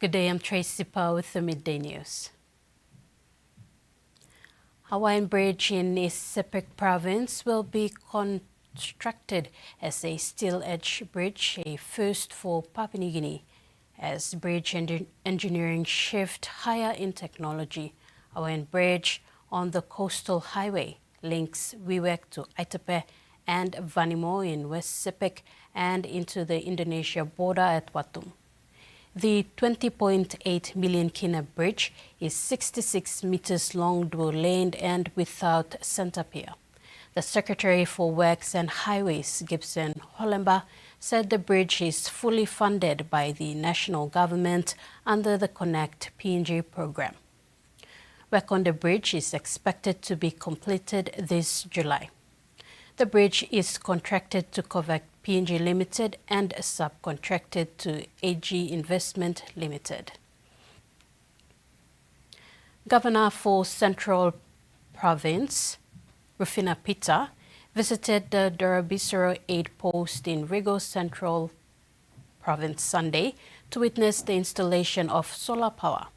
Good day, I'm Tracy Power with the Midday News. Hawaiian Bridge in East Sepik Province will be constructed as a steel-edge bridge, a first for Papua New Guinea. As bridge engineering shift higher in technology, Hawaiian Bridge on the coastal highway links Wewak to Aitape and Vanimo in West Sepik and into the Indonesia border at Watum. The 20.8 million kina bridge is 66 meters long, dual-laned and without center pier. The Secretary for Works and Highways, Gibson Holemba, said the bridge is fully funded by the national government under the Connect PNG program. Work on the bridge is expected to be completed this July. The bridge is contracted to Connect PNG Limited and subcontracted to AG Investment Limited. Governor for Central Province, Rufina Pita, visited the Dorabisero aid post in Rigo Central Province Sunday to witness the installation of solar power.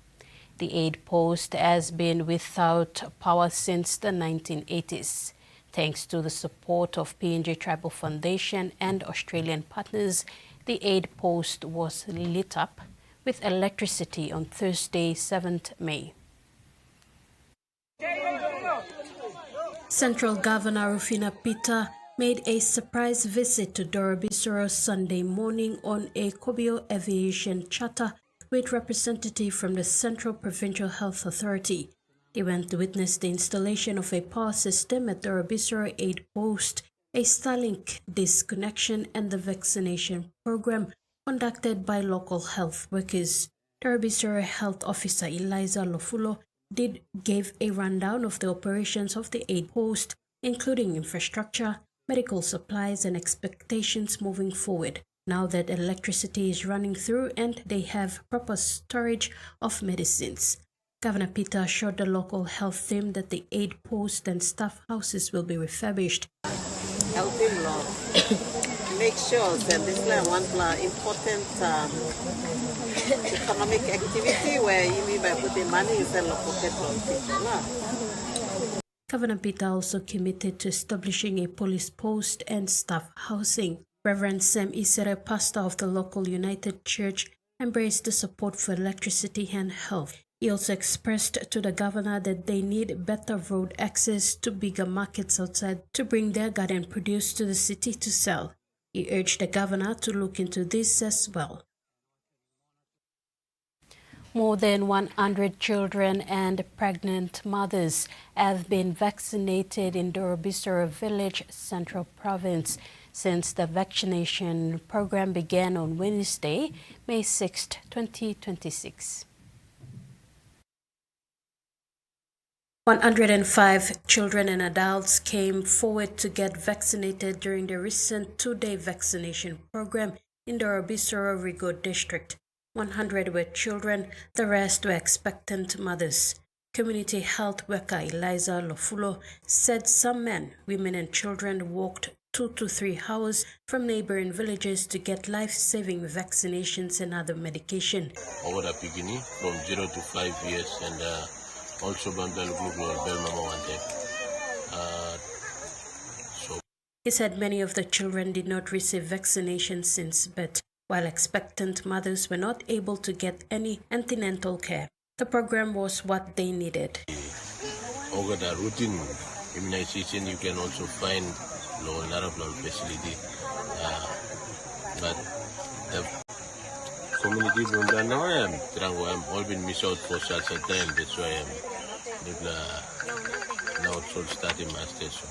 The aid post has been without power since the 1980s. Thanks to the support of PNG Tribal Foundation and Australian partners, the aid post was lit up with electricity on Thursday, 7th May. Central Governor Rufina Pita made a surprise visit to Dorabisero Sunday morning on a Kobio Aviation charter with representatives from the Central Provincial Health Authority. They went to witness the installation of a power system at the Dorabisero aid post, a Starlink disconnection, and the vaccination program conducted by local health workers. Dorabisero Health Officer Eliza Lofulo gave a rundown of the operations of the aid post, including infrastructure, medical supplies, and expectations moving forward, now that electricity is running through and they have proper storage of medicines. Governor Pita assured the local health team that the aid post and staff houses will be refurbished. Helping law make sure that this is one important economic activity where you by putting money in the pocket of people. Governor Pita also committed to establishing a police post and staff housing. Reverend Sam Isere, pastor of the local United Church, embraced the support for electricity and health. He also expressed to the governor that they need better road access to bigger markets outside to bring their garden produce to the city to sell. He urged the governor to look into this as well. More than 100 children and pregnant mothers have been vaccinated in Dorabisero Village, Central Province, since the vaccination program began on Wednesday, May 6, 2026. 105 children and adults came forward to get vaccinated during the recent two-day vaccination program in the Dorabisero Rigo district. 100 were children, the rest were expectant mothers. Community health worker Eliza Lofulo said some men, women and children walked 2 to 3 hours from neighboring villages to get life-saving vaccinations and other medication. Over the beginning, from 0 to 5 years, and also Bambel Group or Bell Mama wanted. He said many of the children did not receive vaccination since birth, while expectant mothers were not able to get any antenatal care. The program was what they needed. Over the routine immunization, you can also find a lot of facility, but the community don't know I'm all been missed out for such a time. That's why I'm now starting my station.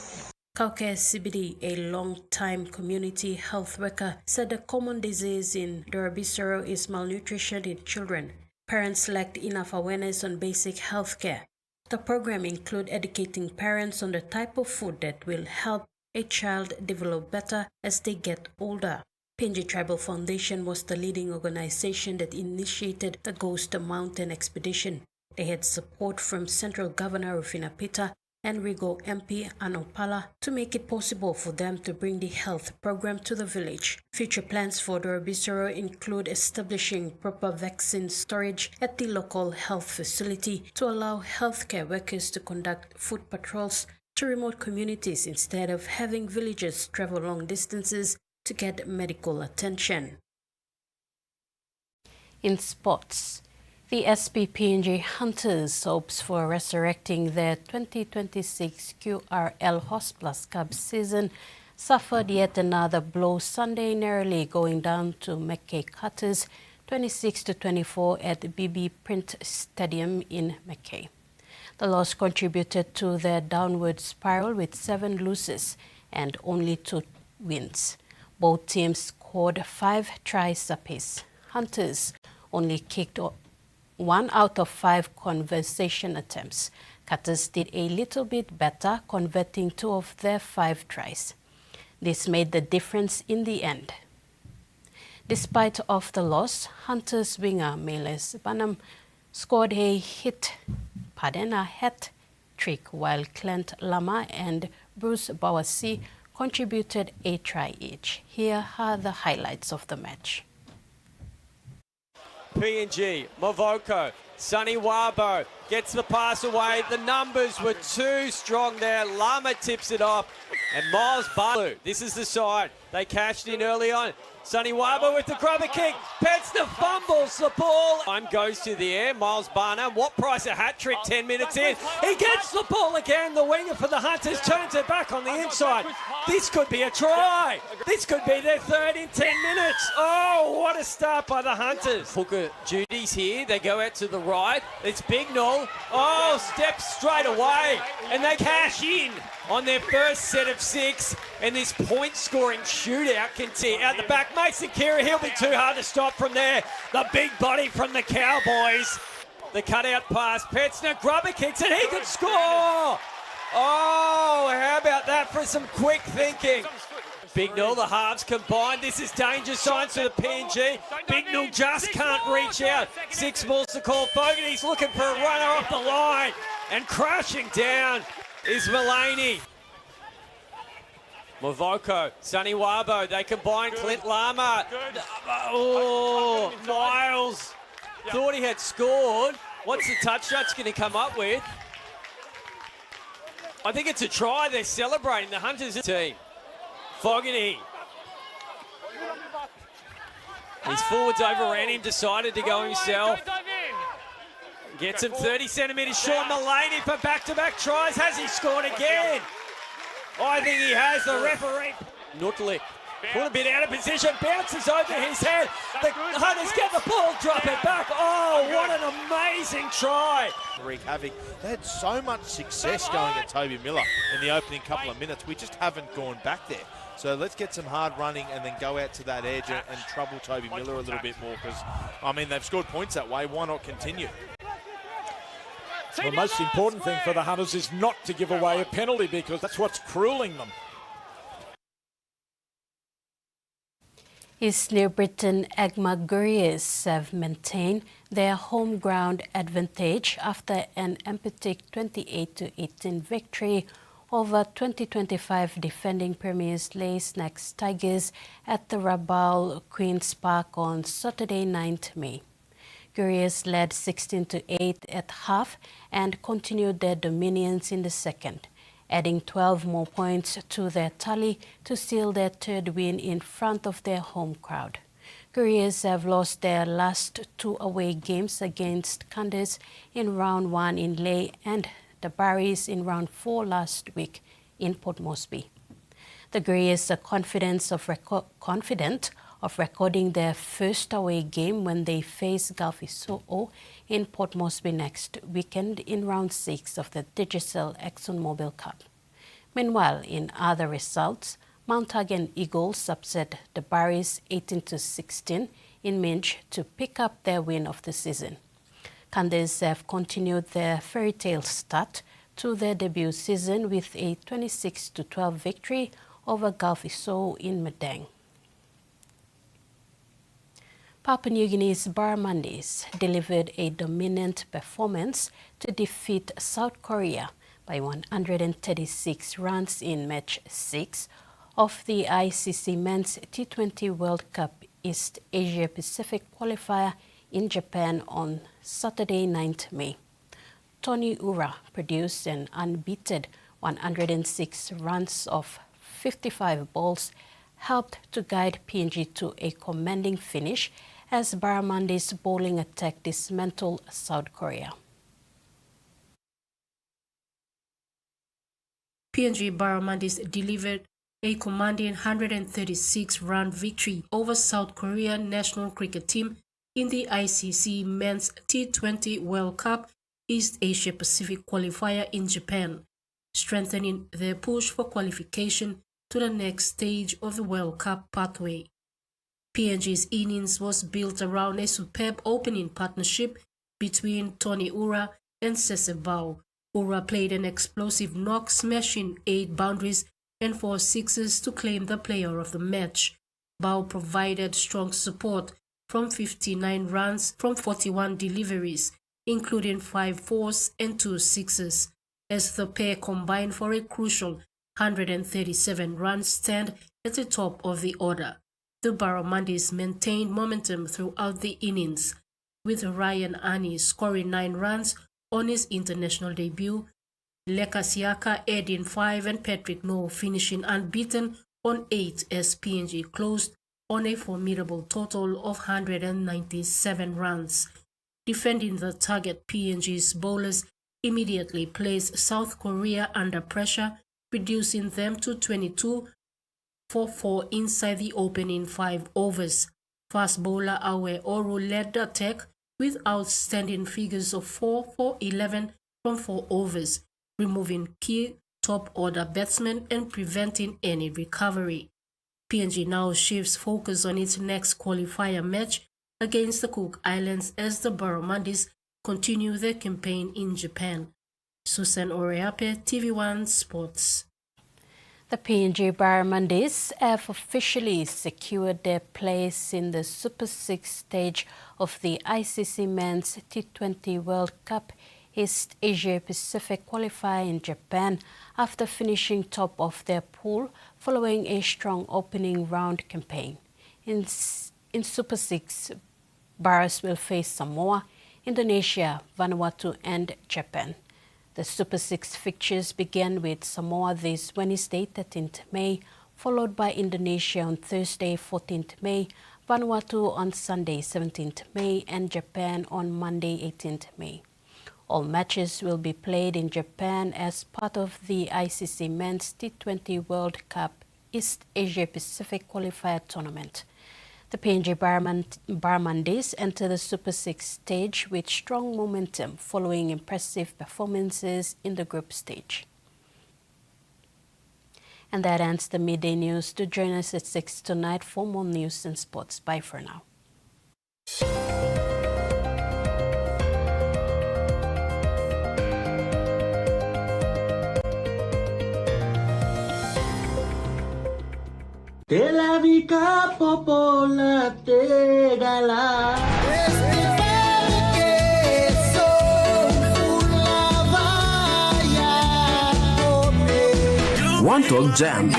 Kauke CBD, a long-time community health worker, said the common disease in Dorabisero is malnutrition in children. Parents lacked enough awareness on basic health care. The program includes educating parents on the type of food that will help a child develop better as they get older. PNG Tribal Foundation was the leading organization that initiated the Ghost Mountain expedition. They had support from Central Governor Rufina Pita, Enrigo MP Anopala to make it possible for them to bring the health program to the village. Future plans for the Bisoro include establishing proper vaccine storage at the local health facility to allow healthcare workers to conduct foot patrols to remote communities instead of having villagers travel long distances to get medical attention. In sports, the SPPNG Hunters hopes for resurrecting their 2026 QRL Host Plus Cup season suffered yet another blow Sunday, narrowly going down to Mackay Cutters 26-24 at BB Print Stadium in Mackay. The loss contributed to their downward spiral with 7 losses and only 2 wins. Both teams scored 5 tries apiece. Hunters only kicked 1 out of 5 conversion attempts. Cutters did a little bit better, converting 2 of their 5 tries. This made the difference in the end. Despite of the loss, Hunters winger Meles Banham scored a hat trick, while Clint Lama and Bruce Bawasi contributed a try each. Here are the highlights of the match. PNG, Mavoko, Sonny Wabo gets the pass away. The numbers were too strong there. Lama tips it off. And Miles Barlow, this is the side. They cashed in early on. Sonny Wabo with the grubber kick. Petzner fumbles the ball. Time goes to the air. Miles Barnum, what price a hat trick 10 minutes in. He gets the ball again. The winger for the Hunters turns it back on the inside. This could be a try. This could be their third in 10 minutes. Oh, what a start by the Hunters. Hooker duties here. They go out to the right. It's Bignall. Oh, steps straight away. And they cash in on their first set of 6, and this point-scoring shootout continues. Out the back, Mason Kira, he'll be too hard to stop from there. The big body from the Cowboys. The cutout pass, Petzner, grubber kicks, and he could score! Oh, how about that for some quick thinking? Bignall, the halves combined. This is danger signs for the PNG. Bignall just can't reach out. 6 balls to call. Fogarty's looking for a runner off the line, and crashing down is Mulaney. Mavoko, Sonny Wabo, they combine. Clint Lama. Oh, Miles thought he had scored. What's the touch shot's going to come up with? I think it's a try. They're celebrating, the Hunters team. Fogarty. His forwards overran him, decided to go himself. Gets him 30 centimetres short. Mulaney for back-to-back tries. Has he scored again? I think he has. The referee. Nutlik put a bit out of position. Bounces over his head. The Hunters get the ball, drop it back. Oh, what an amazing try. Wreak havoc. They had so much success going at Toby Miller in the opening couple of minutes. We just haven't gone back there. So let's get some hard running and then go out to that edge and trouble Toby Miller a little bit more, because, I mean, they've scored points that way. Why not continue? The most important thing for the Hunters is not to give away a penalty, because that's what's cruelling them. East New Britain Agma Gurriers have maintained their home ground advantage after an emphatic 28-18 victory over 2025 defending premiers Leys Next Tigers at the Rabaul Queen's Park on Saturday 9th May. Gurriers led 16-8 at half and continued their dominance in the second, adding 12 more points to their tally to seal their third win in front of their home crowd. Gurriers have lost their last 2 away games against Candace in round 1 in Leigh and the Barries in round 4 last week in Port Moresby. The Gurriers are confident of recording their first away game when they face Galfiso in Port Moresby next weekend in round 6 of the Digicel ExxonMobil Cup. Meanwhile, in other results, Mount Hagen Eagles upset the Barries 18-16 in Minch to pick up their win of the season. Candace have continued their fairy tale start to their debut season with a 26-12 victory over Galfiso in Midday. Papua New Guinea's Barramundis delivered a dominant performance to defeat South Korea by 136 runs in match 6 of the ICC Men's T20 World Cup East Asia Pacific qualifier in Japan on Saturday, 9th May. Tony Ura produced an unbeaten 106 runs of 55 balls, helped to guide PNG to a commanding finish as Barramundi's bowling attack dismantled South Korea. PNG Barramundis delivered a commanding 136-run victory over South Korea national cricket team in the ICC Men's T20 World Cup East Asia Pacific qualifier in Japan, strengthening their push for qualification to the next stage of the World Cup pathway. PNG's innings was built around a superb opening partnership between Tony Ura and Sese Bao. Ura played an explosive knock, smashing 8 boundaries and 4 sixes to claim the player of the match. Bao provided strong support from 59 runs from 41 deliveries, including 5 fours and 2 sixes, as the pair combined for a crucial 137 runs stand at the top of the order. The Barramundis maintained momentum throughout the innings, with Ryan Ani scoring 9 runs on his international debut, Leka Siaka adding 5 and Patrick Noel finishing unbeaten on 8 as PNG closed on a formidable total of 197 runs. Defending the target, PNG's bowlers immediately placed South Korea under pressure, reducing them to 22 for 4 inside the opening 5 overs. Fast bowler Awe Oru led the attack with outstanding figures of 4 for 11 from 4 overs, removing key top-order batsmen and preventing any recovery. PNG now shifts focus on its next qualifier match against the Cook Islands as the Barramundis continue their campaign in Japan. Susan Oreape, TVWAN Sports. The PNG Barramundis have officially secured their place in the Super 6 stage of the ICC Men's T20 World Cup East Asia Pacific qualifier in Japan after finishing top of their pool following a strong opening round campaign. In Super 6, Barras will face Samoa, Indonesia, Vanuatu and Japan. The Super 6 fixtures began with Samoa this Wednesday, 13th May, followed by Indonesia on Thursday, 14th May, Vanuatu on Sunday, 17th May, and Japan on Monday, 18th May. All matches will be played in Japan as part of the ICC Men's T20 World Cup East Asia Pacific qualifier tournament. The PNG Barramundis enter the Super 6 stage with strong momentum following impressive performances in the group stage. And that ends the midday news. Do join us at 6 tonight for more news and sports. Bye for now. Te la vica popola te gala. One Talk Jam,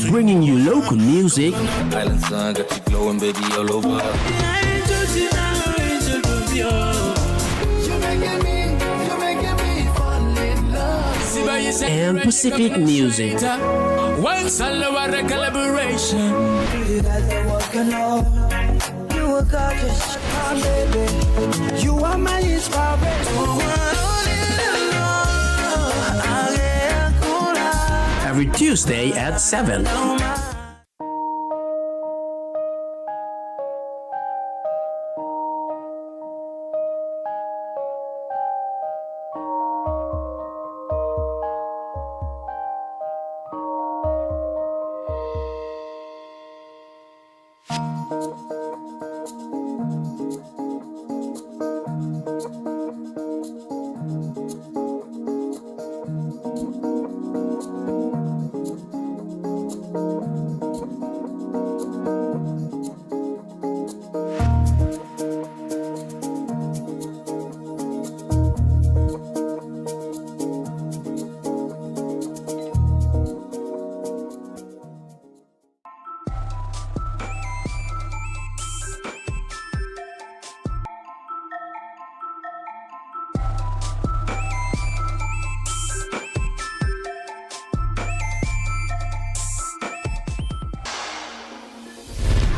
bringing you local music, Island sun got you glowing, baby, all over. and Pacific music. Once I love our collaboration. You are gorgeous, baby. You are my inspiration. Every Tuesday at 7.